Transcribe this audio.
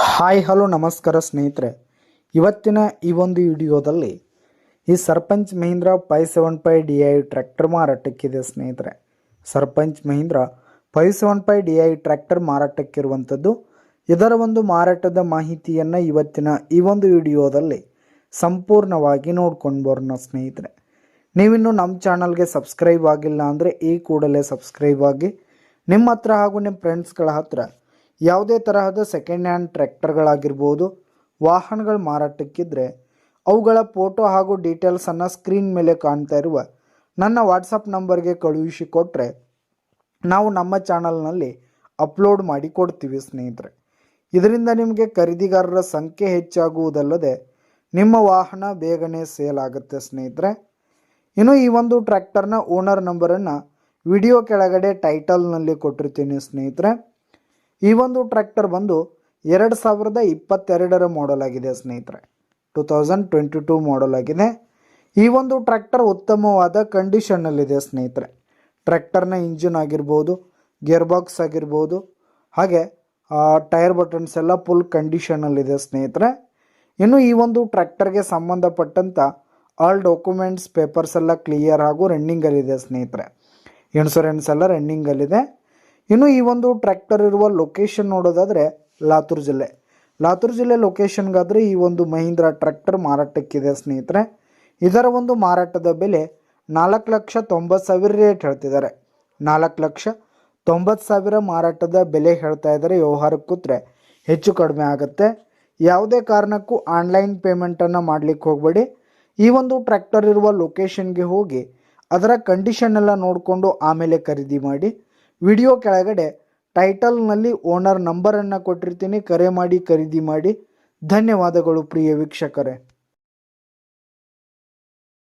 Hi hello ನಮಸ್ಕಾರ ಸ್ನೇಹಿತರೆ. ಇವತ್ತಿನ ಈ ಒಂದು ವಿಡಿಯೋದಲ್ಲಿ ಈ ಸರ್ಪಂಚ್ ಮಹೀಂದ್ರ 575 DI ಟ್ರ್ಯಾಕ್ಟರ್ ಮಾರಾಟಕ್ಕಿದೆ ಸ್ನೇಹಿತರೆ. ಸರ್ಪಂಚ್ ಮಹೀಂದ್ರ 575 DI ಟ್ರ್ಯಾಕ್ಟರ್ ಮಾರಾಟಕ್ಕಿರುವಂಥದ್ದು. ಇದರ ಒಂದು ಮಾರಾಟದ ಮಾಹಿತಿಯನ್ನು ಇವತ್ತಿನ ಈ ಒಂದು ವಿಡಿಯೋದಲ್ಲಿ ಸಂಪೂರ್ಣವಾಗಿ ನೋಡ್ಕೊಂಡು ಬರೋಣ ಸ್ನೇಹಿತರೆ. ನೀವಿನ್ನು ನಮ್ಮ ಚಾನಲ್ಗೆ ಸಬ್ಸ್ಕ್ರೈಬ್ ಆಗಿಲ್ಲ ಅಂದರೆ ಈ ಕೂಡಲೇ ಸಬ್ಸ್ಕ್ರೈಬ್ ಆಗಿ ನಿಮ್ಮ ಹತ್ರ ಹಾಗೂ ನಿಮ್ಮ ಫ್ರೆಂಡ್ಸ್ಗಳ ಹತ್ರ ಯಾವುದೇ ತರಹದ ಸೆಕೆಂಡ್ ಹ್ಯಾಂಡ್ ಟ್ರ್ಯಾಕ್ಟರ್ಗಳಾಗಿರ್ಬೋದು, ವಾಹನಗಳು ಮಾರಾಟಕ್ಕಿದ್ರೆ ಅವುಗಳ ಫೋಟೋ ಹಾಗೂ ಡೀಟೇಲ್ಸನ್ನು ಸ್ಕ್ರೀನ್ ಮೇಲೆ ಕಾಣ್ತಾ ಇರುವ ನನ್ನ ವಾಟ್ಸಪ್ ನಂಬರ್ಗೆ ಕಳುಹಿಸಿಕೊಟ್ರೆ ನಾವು ನಮ್ಮ ಚಾನಲ್ನಲ್ಲಿ ಅಪ್ಲೋಡ್ ಮಾಡಿ ಕೊಡ್ತೀವಿ ಸ್ನೇಹಿತರೆ. ಇದರಿಂದ ನಿಮಗೆ ಖರೀದಿಗಾರರ ಸಂಖ್ಯೆ ಹೆಚ್ಚಾಗುವುದಲ್ಲದೆ ನಿಮ್ಮ ವಾಹನ ಬೇಗನೆ ಸೇಲ್ ಆಗುತ್ತೆ ಸ್ನೇಹಿತರೆ. ಇನ್ನು ಈ ಒಂದು ಟ್ರ್ಯಾಕ್ಟರ್ನ ಓನರ್ ನಂಬರನ್ನು ವಿಡಿಯೋ ಕೆಳಗಡೆ ಟೈಟಲ್ನಲ್ಲಿ ಕೊಟ್ಟಿರ್ತೀನಿ ಸ್ನೇಹಿತರೆ. ಈ ಒಂದು ಟ್ರ್ಯಾಕ್ಟರ್ ಬಂದು 2022 ಮಾಡೆಲ್ ಆಗಿದೆ ಸ್ನೇಹಿತರೆ. 2022 ಮಾಡೆಲ್ ಆಗಿದೆ. ಈ ಒಂದು ಟ್ರ್ಯಾಕ್ಟರ್ ಉತ್ತಮವಾದ ಕಂಡೀಷನ್ನಲ್ಲಿದೆ ಸ್ನೇಹಿತರೆ. ಟ್ರ್ಯಾಕ್ಟರ್ನ ಇಂಜಿನ್ ಆಗಿರ್ಬೋದು, ಗೇರ್ ಬಾಕ್ಸ್ ಆಗಿರ್ಬೋದು, ಹಾಗೆ ಟೈರ್ ಬಟನ್ಸ್ ಎಲ್ಲ ಫುಲ್ ಕಂಡೀಷನಲ್ಲಿದೆ ಸ್ನೇಹಿತರೆ. ಇನ್ನು ಈ ಒಂದು ಟ್ರ್ಯಾಕ್ಟರ್ಗೆ ಸಂಬಂಧಪಟ್ಟಂಥ ಆಲ್ ಡಾಕ್ಯುಮೆಂಟ್ಸ್ ಪೇಪರ್ಸ್ ಎಲ್ಲ ಕ್ಲಿಯರ್ ಹಾಗೂ ರನ್ನಿಂಗಲ್ಲಿದೆ ಸ್ನೇಹಿತರೆ. ಇನ್ಶೂರೆನ್ಸ್ ಎಲ್ಲ ರನ್ನಿಂಗಲ್ಲಿದೆ. ಇನ್ನು ಈ ಒಂದು ಟ್ರ್ಯಾಕ್ಟರ್ ಇರುವ ಲೊಕೇಶನ್ ನೋಡೋದಾದರೆ ಲಾತೂರ್ ಜಿಲ್ಲೆ ಲೊಕೇಶನ್ಗಾದರೆ ಈ ಒಂದು ಮಹೀಂದ್ರ ಟ್ರ್ಯಾಕ್ಟರ್ ಮಾರಾಟಕ್ಕಿದೆ ಸ್ನೇಹಿತರೆ. ಇದರ ಒಂದು ಮಾರಾಟದ ಬೆಲೆ 4,90,000 ರೇಟ್ ಹೇಳ್ತಿದ್ದಾರೆ. 4,90,000 ಮಾರಾಟದ ಬೆಲೆ ಹೇಳ್ತಾ ಇದ್ದಾರೆ. ವ್ಯವಹಾರಕ್ಕೆ ಕೂತ್ರೆ ಹೆಚ್ಚು ಕಡಿಮೆ ಆಗುತ್ತೆ. ಯಾವುದೇ ಕಾರಣಕ್ಕೂ ಆನ್ಲೈನ್ ಪೇಮೆಂಟನ್ನು ಮಾಡಲಿಕ್ಕೆ ಹೋಗಬೇಡಿ. ಈ ಒಂದು ಟ್ರ್ಯಾಕ್ಟರ್ ಇರುವ ಲೊಕೇಶನ್ಗೆ ಹೋಗಿ ಅದರ ಕಂಡೀಷನ್ ಎಲ್ಲ ನೋಡಿಕೊಂಡು ಆಮೇಲೆ ಖರೀದಿ ಮಾಡಿ. ವಿಡಿಯೋ ಕೆಳಗಡೆ ಟೈಟಲ್ನಲ್ಲಿ ಓನರ್ ನಂಬರನ್ನು ಕೊಟ್ಟಿರ್ತೀನಿ. ಕರೆ ಮಾಡಿ ಖರೀದಿ ಮಾಡಿ. ಧನ್ಯವಾದಗಳು ಪ್ರಿಯ ವೀಕ್ಷಕರೇ.